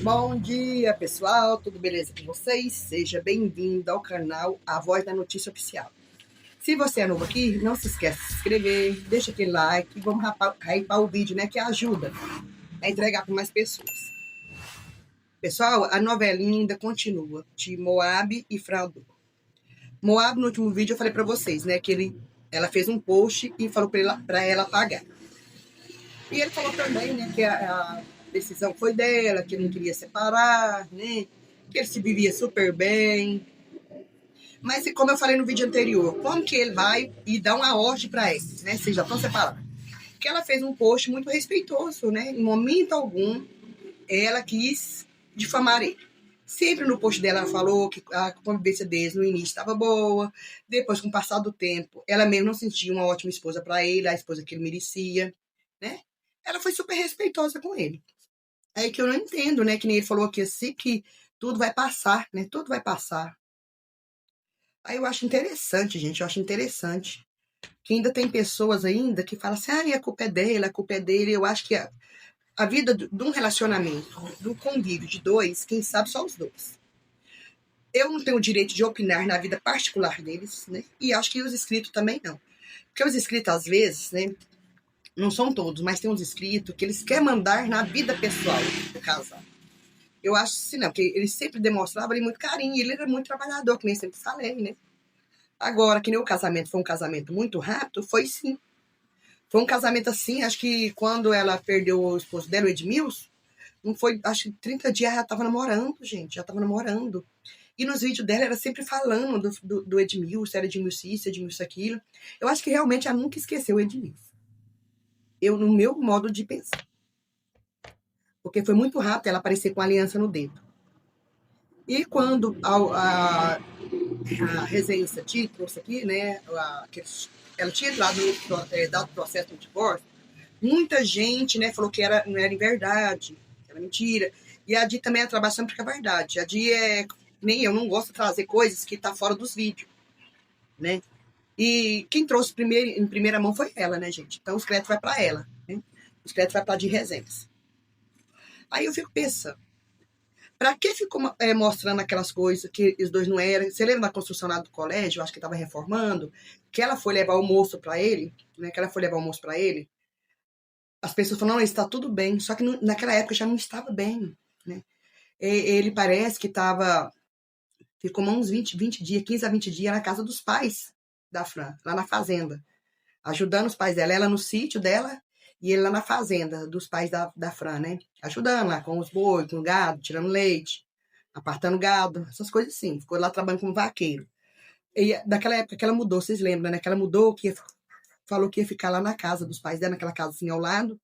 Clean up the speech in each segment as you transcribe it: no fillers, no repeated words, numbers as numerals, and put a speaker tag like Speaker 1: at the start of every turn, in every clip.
Speaker 1: Bom dia, pessoal, tudo beleza com vocês? Seja bem-vindo ao canal A Voz da Notícia Oficial. Se você é novo aqui, não se esqueça de se inscrever, deixa aquele like e vamos hypar o vídeo, né, que ajuda a entregar para mais pessoas. Pessoal, a novelinha ainda continua, de Moab e Fraudu. Moab, no último vídeo eu falei para vocês, né, que ela fez um post e falou para ela pagar. E ele falou também, né, que a decisão foi dela, que não queria separar, né, que ele se vivia super bem. Mas, como eu falei no vídeo anterior, como que ele vai e dá uma ordem para eles, né, vocês já estão separados? Que ela fez um post muito respeitoso, né, em momento algum ela quis difamar ele. Sempre no post dela ela falou que a convivência deles no início estava boa, depois, com o passar do tempo, ela mesmo não sentia uma ótima esposa para ele, a esposa que ele merecia, né? Ela foi super respeitosa com ele. Aí que eu não entendo, né? Que nem ele falou aqui assim, que tudo vai passar, né? Tudo vai passar. Aí eu acho interessante, gente, eu acho interessante. Que ainda tem pessoas ainda que falam assim, a culpa é dele, a culpa é dele. Eu acho que a vida de um relacionamento, do convívio de dois, quem sabe só os dois. Eu não tenho o direito de opinar na vida particular deles, né? E acho que os inscritos também não. Porque os inscritos, às vezes, né? Não são todos, mas tem uns inscritos que eles querem mandar na vida pessoal do casal. Eu acho assim, não, porque ele sempre demonstrava ali muito carinho, e ele era muito trabalhador, que nem sempre falei, né? Agora, que nem o casamento foi um casamento muito rápido, foi sim. Foi um casamento assim, acho que quando ela perdeu o esposo dela, o Edmilson, não foi, acho que 30 dias já tava namorando, gente, já tava namorando. E nos vídeos dela, era sempre falando do Edmilson, era Edmilson isso, Edmilson aquilo. Eu acho que realmente ela nunca esqueceu o Edmilson. Eu, no meu modo de pensar. Porque foi muito rápido ela aparecer com a aliança no dedo. E quando a resenha trouxe aqui, né, ela tinha dado o processo de divórcio, muita gente, né, falou que não era em verdade, que era mentira. E a Di também é trabalhando porque é verdade. A Di nem eu não gosto de trazer coisas que tá fora dos vídeos, né? E quem trouxe em primeira mão foi ela, né, gente? Então os créditos vai para ela, né? Os créditos vai para a Di Resenhas. Aí eu fico pensando, pra que ficou mostrando aquelas coisas que os dois não eram? Você lembra da construção lá do colégio? Eu acho que estava reformando, que ela foi levar o almoço para ele, né? Que ela foi levar o almoço para ele. As pessoas falaram, não, está tudo bem. Só que naquela época já não estava bem, né? Ele parece que ficou uns 20 dias, 15 a 20 dias na casa dos pais da Fran, lá na fazenda, ajudando os pais dela, ela no sítio dela e ele lá na fazenda dos pais da Fran, né? Ajudando lá com os bois, com o gado, tirando leite, apartando gado, essas coisas assim. Ficou lá trabalhando como vaqueiro. E daquela época que ela mudou, vocês lembram, né? Que ela mudou, falou que ia ficar lá na casa dos pais dela, naquela casa assim ao lado,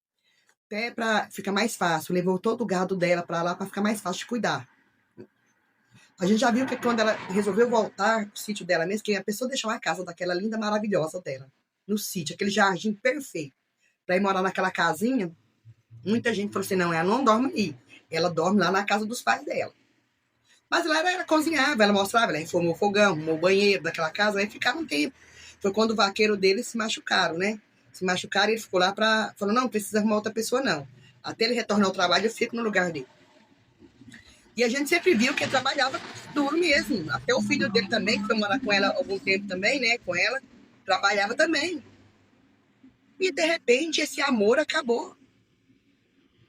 Speaker 1: até para ficar mais fácil. Levou todo o gado dela para lá para ficar mais fácil de cuidar. A gente já viu que quando ela resolveu voltar pro sítio dela mesmo, que a pessoa deixou a casa daquela linda, maravilhosa dela, no sítio, aquele jardim perfeito, para ir morar naquela casinha, muita gente falou assim, não, ela não dorme aí, ela dorme lá na casa dos pais dela. Mas lá ela cozinhava, ela mostrava, ela reformou o fogão, arrumou o banheiro daquela casa, aí ficava um tempo. Foi quando o vaqueiro dele se machucaram, né? Se machucaram e ele ficou lá falou, não precisa arrumar outra pessoa, não. Até ele retornar ao trabalho, eu fico no lugar dele. E a gente sempre viu que ele trabalhava duro mesmo. Até o filho dele também, que foi morar com ela há algum tempo também, né? Com ela, trabalhava também. E de repente esse amor acabou.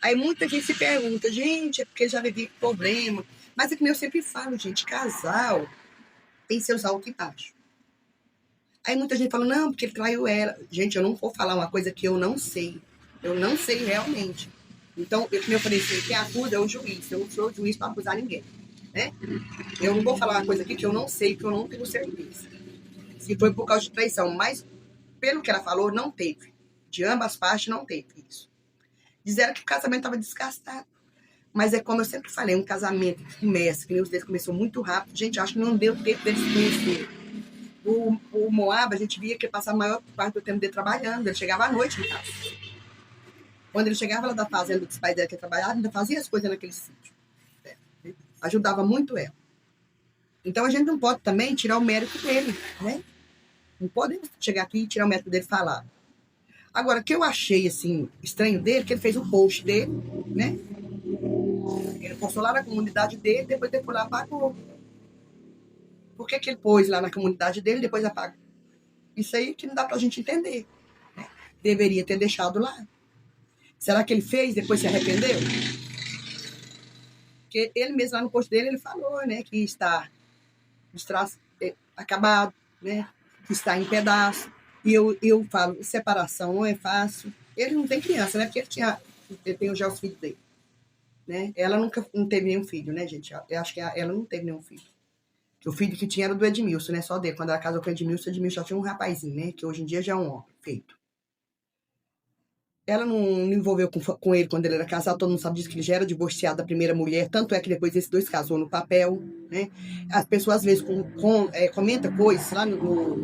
Speaker 1: Aí muita gente se pergunta, gente, é porque já vivi problema. Mas é que eu sempre falo, gente, casal tem seus altos e baixos. Aí muita gente fala, não, porque ele traiu ela. Gente, eu não vou falar uma coisa que eu não sei. Eu não sei realmente. Então, como eu falei assim, quem acusa é o juiz. Eu não sou o juiz para acusar ninguém, né? Eu não vou falar uma coisa aqui que eu não sei, que eu não tenho certeza. Se foi por causa de traição, mas pelo que ela falou, não teve. De ambas partes, não teve isso. Disseram que o casamento estava desgastado. Mas é como eu sempre falei, um casamento que começa, que nem os deles começou muito rápido. Gente, acho que não deu tempo deles se conhecer. O Moab, a gente via que ele passava a maior parte do tempo dele trabalhando. Ele chegava à noite em casa. Quando ele chegava lá da fazenda dos pais dela que trabalhava, ainda fazia as coisas naquele sítio. Ajudava muito ela. Então a gente não pode também tirar o mérito dele, né? Não podemos chegar aqui e tirar o mérito dele falar. Agora, o que eu achei, assim, estranho dele, que ele fez um post dele, né? Ele postou lá na comunidade dele, depois lá apagou. Por que ele pôs lá na comunidade dele, depois apagou? Isso aí que não dá pra gente entender. Né? Deveria ter deixado lá. Será que ele fez, depois se arrependeu? Porque ele mesmo lá no post dele, ele falou, né, que está acabado, né, que está em pedaço. E eu falo, separação não é fácil. Ele não tem criança, né, porque ele tem já os filhos dele. Né? Ela nunca não teve nenhum filho, né, gente? Eu acho que ela não teve nenhum filho. O filho que tinha era do Edmilson, né? Só dele. Quando ela casou com o Edmilson já tinha um rapazinho, né? Que hoje em dia já é um homem feito. Ela não envolveu com ele quando ele era casado. Todo mundo sabe disso, que ele já era divorciado da primeira mulher. Tanto é que depois esses dois casou no papel, né? As pessoas, às vezes, comentam coisas lá,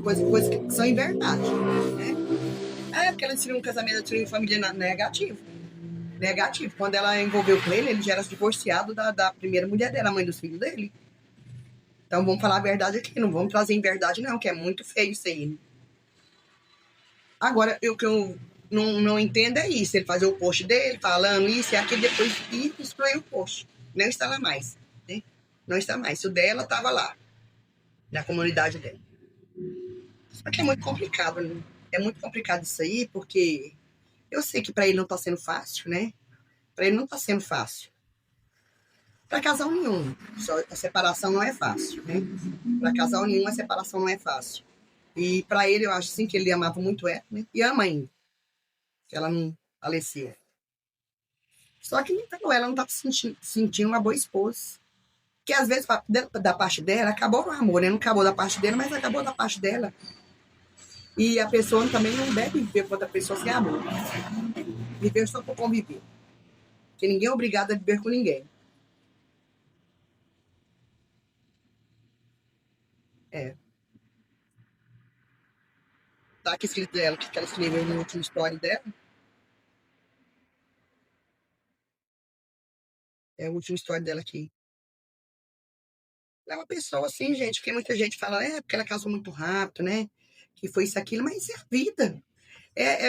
Speaker 1: coisas que são em verdade, né? Porque ela decidiu um casamento, de família negativo. Negativo. Quando ela envolveu com ele já era divorciado da primeira mulher dela, a mãe dos filhos dele. Então vamos falar a verdade aqui, não vamos trazer em verdade não, que é muito feio isso aí. Agora, o que eu não entendo é isso, ele fazer o post dele, falando isso e aquilo, depois excluir o post. Não está lá mais, né? Não está mais. O dela estava lá, na comunidade dela. Só que é muito complicado, né? É muito complicado isso aí, porque eu sei que para ele não está sendo fácil, né? Para ele não está sendo fácil. Para casal nenhum. A separação não é fácil, né? Para casal nenhum, a separação não é fácil. E para ele, eu acho sim que ele amava muito ela, né? E ama ainda. Que ela não faleceu. Só que então, ela não estava sentindo uma boa esposa. Que às vezes, da parte dela, acabou o amor, né? Não acabou da parte dela, mas acabou da parte dela. E a pessoa também não deve viver com outra pessoa sem amor. Viver só por conviver. Porque ninguém é obrigado a viver com ninguém. É. Tá aqui escrito dela, que ela escreveu no último story dela. É a última história dela aqui. Ela é uma pessoa assim, gente, porque muita gente fala, porque ela casou muito rápido, né? Que foi isso, aquilo, mas é a vida.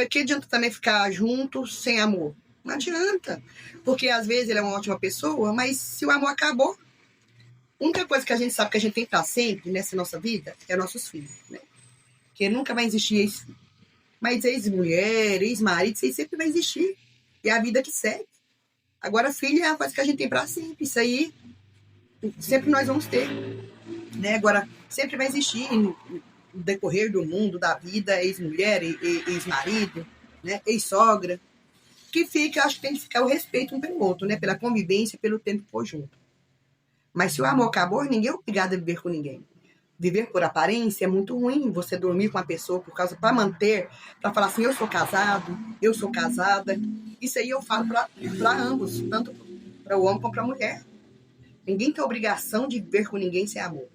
Speaker 1: Que adianta também ficar junto sem amor? Não adianta. Porque às vezes ele é uma ótima pessoa, mas se o amor acabou, a única coisa que a gente sabe que a gente tem que estar sempre nessa nossa vida é nossos filhos, né? Porque nunca vai existir ex-filho. Mas ex-mulher, ex-marido, isso aí sempre vai existir. E é a vida que segue. Agora, filho é a coisa que a gente tem pra sempre. Isso aí, sempre nós vamos ter. Né? Agora, sempre vai existir no decorrer do mundo, da vida, ex-mulher, ex-marido, né? Ex-sogra. Que fica, acho que tem que ficar o respeito um pelo outro, né? Pela convivência, pelo tempo que for junto. Mas se o amor acabou, ninguém é obrigado a viver com ninguém. Viver por aparência é muito ruim. Você dormir com uma pessoa por causa, para manter, para falar assim, eu sou casado, eu sou casada. Isso aí eu falo para ambos, tanto para o homem como para a mulher. Ninguém tem obrigação de viver com ninguém sem amor.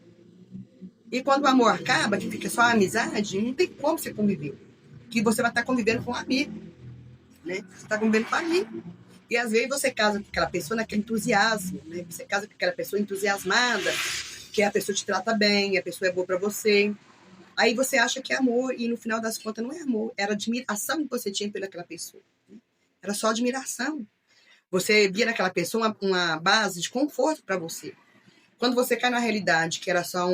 Speaker 1: E quando o amor acaba, que fica só a amizade, não tem como você conviver. Que você vai estar convivendo com um amigo. Né? Você está convivendo com um amigo. E às vezes você casa com aquela pessoa naquele entusiasmo. Né? Você casa com aquela pessoa entusiasmada, que a pessoa te trata bem, a pessoa é boa para você. Aí você acha que é amor, e no final das contas não é amor. Era admiração que você tinha pelaquela pessoa. Era só admiração. Você via naquela pessoa uma base de conforto para você. Quando você cai na realidade que era só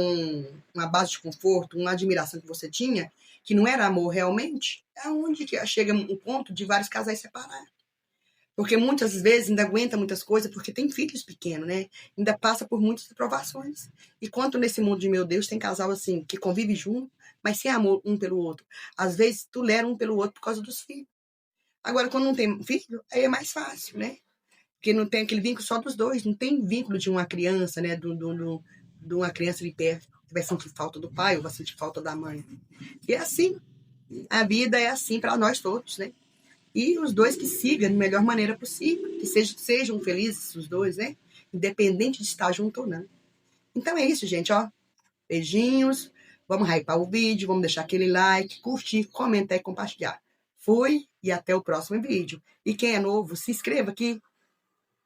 Speaker 1: uma base de conforto, uma admiração que você tinha, que não era amor realmente, é onde que chega um ponto de vários casais separar. Porque muitas vezes ainda aguenta muitas coisas, porque tem filhos pequenos, né? Ainda passa por muitas provações. E quanto nesse mundo de meu Deus, tem casal assim, que convive junto, mas sem amor um pelo outro. Às vezes, tolera um pelo outro por causa dos filhos. Agora, quando não tem filho, aí é mais fácil, né? Porque não tem aquele vínculo só dos dois, não tem vínculo de uma criança, né? De uma criança ali perto, que vai sentir falta do pai ou vai sentir falta da mãe. E é assim, a vida é assim para nós todos, né? E os dois que sigam da melhor maneira possível, que sejam felizes os dois, né? Independente de estar junto ou não. Então é isso, gente, ó. Beijinhos, vamos hypar o vídeo, vamos deixar aquele like, curtir, comentar e compartilhar. Fui e até o próximo vídeo. E quem é novo, se inscreva aqui.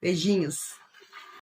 Speaker 1: Beijinhos.